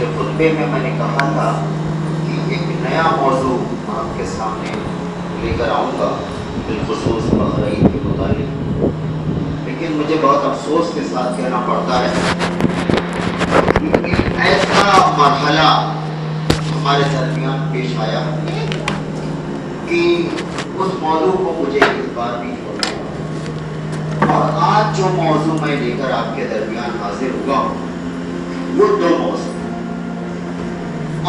پچھلے خطبے میں میں نے کہا تھا کہ ایک نیا موضوع آپ کے سامنے لے کر آؤں گا بالخصوص بقرہ عید کے متعلق، لیکن مجھے بہت افسوس کے ساتھ کہنا پڑتا ہے کہ ایک ایسا مرحلہ ہمارے درمیان پیش آیا کہ اس موضوع کو مجھے اس بار بھی چھوڑنا پڑا۔ اور آج جو موضوع میں لے کر آپ کے درمیان حاضر ہوا وہ دو موضوع،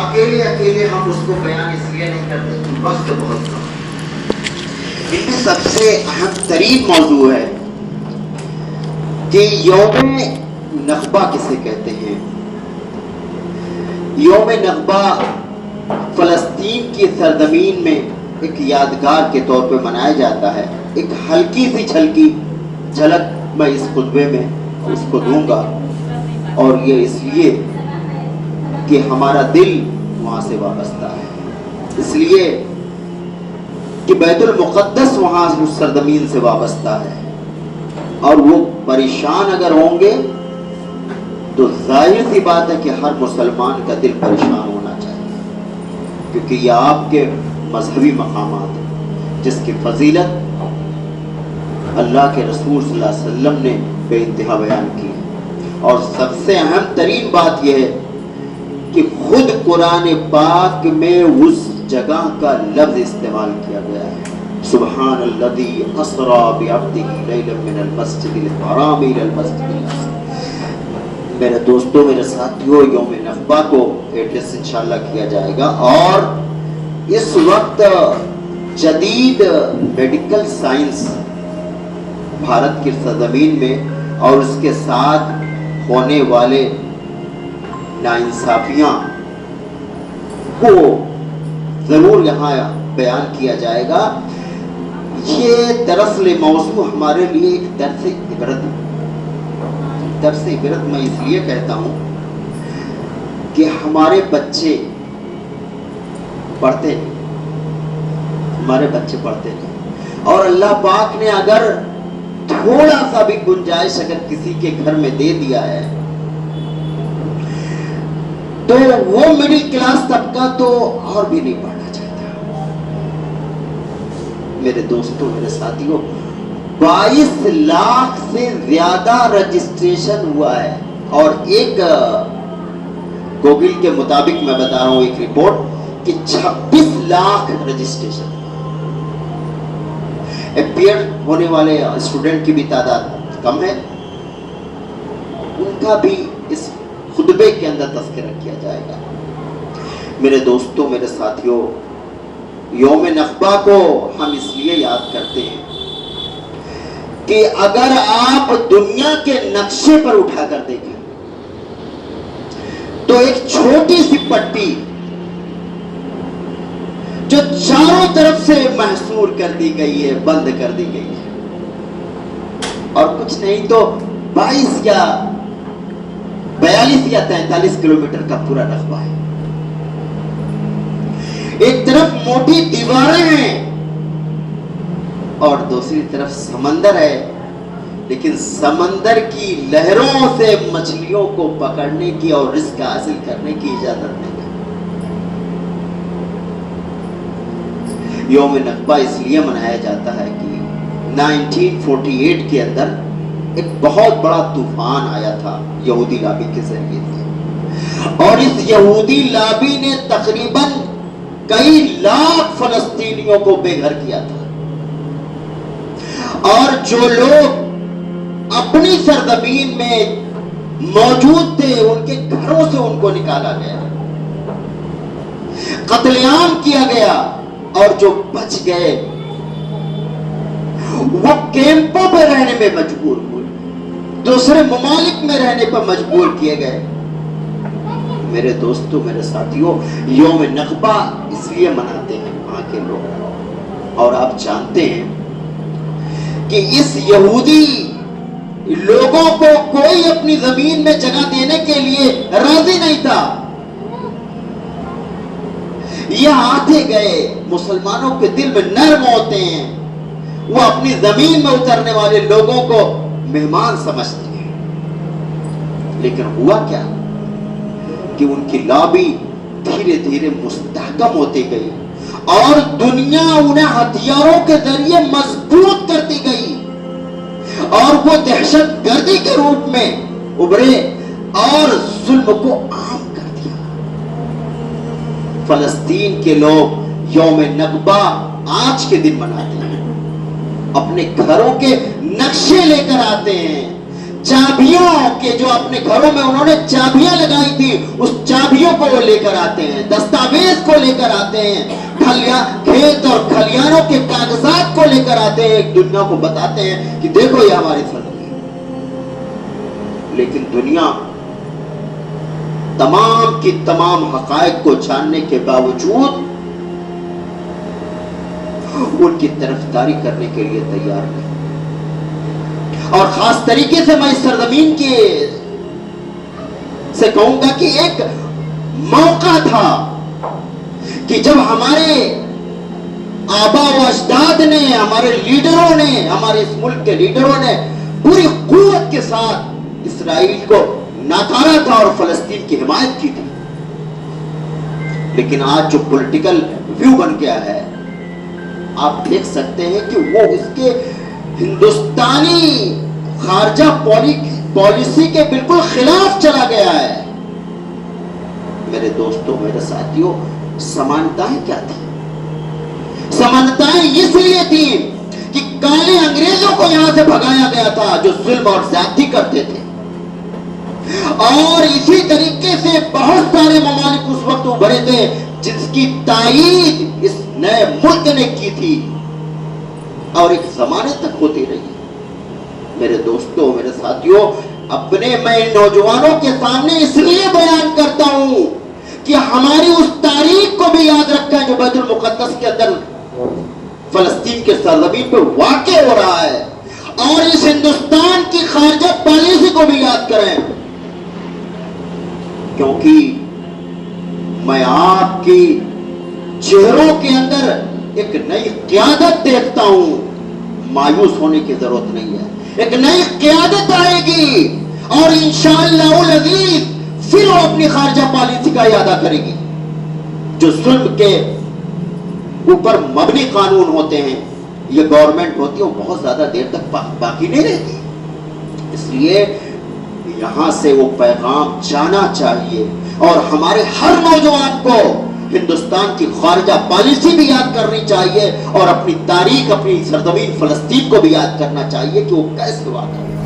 اکیلے ہم اس کو بیان اس لیے نہیں کرتے کہ وقت بہت کم ہے۔ ان میں سب سے اہم ترین موضوع ہے کہ یوم نخبہ کسے کہتے ہیں۔ یوم نخبہ فلسطین کی سرزمین میں ایک یادگار کے طور پہ منایا جاتا ہے۔ ایک ہلکی سی جھلک میں اس خطبے میں اس کو دوں گا، اور یہ اس لیے کہ ہمارا دل وہاں سے وابستہ ہے، اس لیے کہ بیت المقدس وہاں اس سرزمین سے وابستہ ہے، اور وہ پریشان اگر ہوں گے تو ظاہر سی بات ہے کہ ہر مسلمان کا دل پریشان ہونا چاہیے، کیونکہ یہ آپ کے مذہبی مقامات ہیں جس کی فضیلت اللہ کے رسول صلی اللہ علیہ وسلم نے بے انتہا بیان کی ہے۔ اور سب سے اہم ترین بات یہ ہے کہ خود قرآن پاک میں اس جگہ کا لفظ استعمال کیا گیا ہے، سبحان الذی اسری بعبدہ لیلا من المسجد الحرام الی المسجد الاقصی۔ میرے دوستوں، میرے ساتھیوں، یوم نخبہ کو ایڈریس انشاءاللہ کیا جائے گا، اور اس وقت جدید میڈیکل سائنس بھارت کی سرزمین میں اور اس کے ساتھ ہونے والے ناانصافیاں کو ضرور یہاں بیان کیا جائے گا۔ یہ دراصل موضوع ہمارے لیے ایک درس عبرت میں اس لیے کہتا ہوں کہ ہمارے بچے پڑھتے ہیں، اور اللہ پاک نے اگر تھوڑا سا بھی گنجائش اگر کسی کے گھر میں دے دیا ہے تو وہ مڈل کلاس طبقہ تو اور بھی نہیں پڑھنا چاہتا۔ میرے دوستوں، میرے ساتھیوں، 22 لاکھ سے زیادہ رجسٹریشن ہوا ہے، اور ایک گوگل کے مطابق میں بتا رہا ہوں ایک رپورٹ کہ 26 لاکھ رجسٹریشن اپیئر ہونے والے اسٹوڈنٹ کی بھی تعداد کم ہے، ان کا بھی اس خطبے کے اندر تذکرہ کیا جائے گا۔ میرے دوستوں، میرے ساتھیوں، یوم نخبہ کو ہم اس لیے یاد کرتے ہیں کہ اگر آپ دنیا کے نقشے پر اٹھا کر دیکھیں تو ایک چھوٹی سی پٹی جو چاروں طرف سے محصور کر دی گئی ہے، بند کر دی گئی ہے، اور کچھ نہیں تو 22 یا 42 یا 43 کلومیٹر کا پورا رقبہ ہے۔ ایک طرف موٹی دیواریں ہیں اور دوسری طرف سمندر ہے، لیکن سمندر کی لہروں سے مچھلیوں کو پکڑنے کی اور رزق حاصل کرنے کی اجازت نہیں ہے۔ یوم نخبہ اس لیے منایا جاتا ہے کہ 1948 کے اندر ایک بہت بڑا طوفان آیا تھا یہودی لابی کے ذریعے سے، اور اس یہودی لابی نے تقریباً کئی لاکھ فلسطینیوں کو بے گھر کیا تھا، اور جو لوگ اپنی سرزمین میں موجود تھے ان کے گھروں سے ان کو نکالا گیا، قتل عام کیا گیا، اور جو بچ گئے وہ کیمپوں پہ رہنے میں مجبور ہوئے، دوسرے ممالک میں رہنے پر مجبور کیے گئے۔ میرے دوستوں، میرے ساتھیوں، یوم نخبہ اس لیے مناتے ہیں وہاں کے لوگ، اور آپ جانتے ہیں کہ اس یہودی لوگوں کو کوئی اپنی زمین میں جگہ دینے کے لیے راضی نہیں تھا۔ یہ آتے گئے مسلمانوں کے دل میں نرم ہوتے ہیں، وہ اپنی زمین میں اترنے والے لوگوں کو مہمان سمجھتے ہیں، لیکن ہوا کیا؟ کہ ان کی لابی دھیرے دھیرے مستحکم ہوتی گئی اور دنیا انہیں ہتھیاروں کے ذریعے مضبوط کرتی گئی اور وہ دہشت گردی کے روپ میں ابھرے اور ظلم کو عام کر دیا۔ فلسطین کے لوگ یوم نکبہ آج کے دن مناتے ہیں، اپنے گھروں کے نقشے لے کر آتے ہیں، چابیوں کے جو اپنے گھروں میں انہوں نے چابیاں لگائی تھی اس چابیوں کو وہ لے کر آتے ہیں، دستاویز کو لے کر آتے ہیں، کھیت اور کھلیانوں کے کاغذات کو لے کر آتے ہیں، ایک دنیا کو بتاتے ہیں کہ دیکھو یہ ہماری سرزمین ہے۔ لیکن دنیا تمام کی تمام حقائق کو جاننے کے باوجود ان کی طرفداری کرنے کے لیے تیار نہیں۔ اور خاص طریقے سے میں اس سرزمین کے سے کہوں گا کہ ایک موقع تھا کہ جب ہمارے آبا و اجداد نے، ہمارے لیڈروں نے، ہمارے اس ملک کے لیڈروں نے پوری قوت کے ساتھ اسرائیل کو ناکارا تھا اور فلسطین کی حمایت کی تھی۔ لیکن آج جو پولیٹیکل ویو بن گیا ہے، آپ دیکھ سکتے ہیں کہ وہ اس کے ہندوستانی خارجہ پالیسی کے بالکل خلاف چلا گیا ہے۔ میرے دوستوں، میرے ساتھیوں، سمانتائیں کیا تھی؟ سمانتائیں اس لیے تھی کہ کالے انگریزوں کو یہاں سے بھگایا گیا تھا جو ظلم اور زیادتی کرتے تھے، اور اسی طریقے سے بہت سارے ممالک اس وقت ابھرے تھے جس کی تائید اس نئے ملک نے کی تھی اور ایک زمانے تک ہوتی رہی۔ میرے دوستوں، میرے ساتھیوں، اپنے میں نوجوانوں کے سامنے اس لیے بیان کرتا ہوں کہ ہماری اس تاریخ کو بھی یاد رکھیں جو بیت المقدس کے اندر فلسطین کے سرزمین پہ واقع ہو رہا ہے، اور اس ہندوستان کی خارجہ پالیسی کو بھی یاد کریں، کیونکہ میں آپ کی چہروں کے اندر ایک نئی قیادت دیکھتا ہوں۔ مایوس ہونے کی ضرورت نہیں ہے، ایک نئی قیادت آئے گی اور انشاءاللہ العزیز پھر وہ اپنی خارجہ پالیسی کا اعادہ کرے گی۔ جو ظلم کے اوپر مبنی قانون ہوتے ہیں، یہ گورنمنٹ ہوتی ہے، وہ بہت زیادہ دیر تک باقی نہیں رہتی، اس لیے یہاں سے وہ پیغام جانا چاہیے اور ہمارے ہر نوجوان کو ہندوستان کی خارجہ پالیسی بھی یاد کرنی چاہیے اور اپنی تاریخ، اپنی سرزمین فلسطین کو بھی یاد کرنا چاہیے کہ وہ کیسے ہوا کرتا ہے۔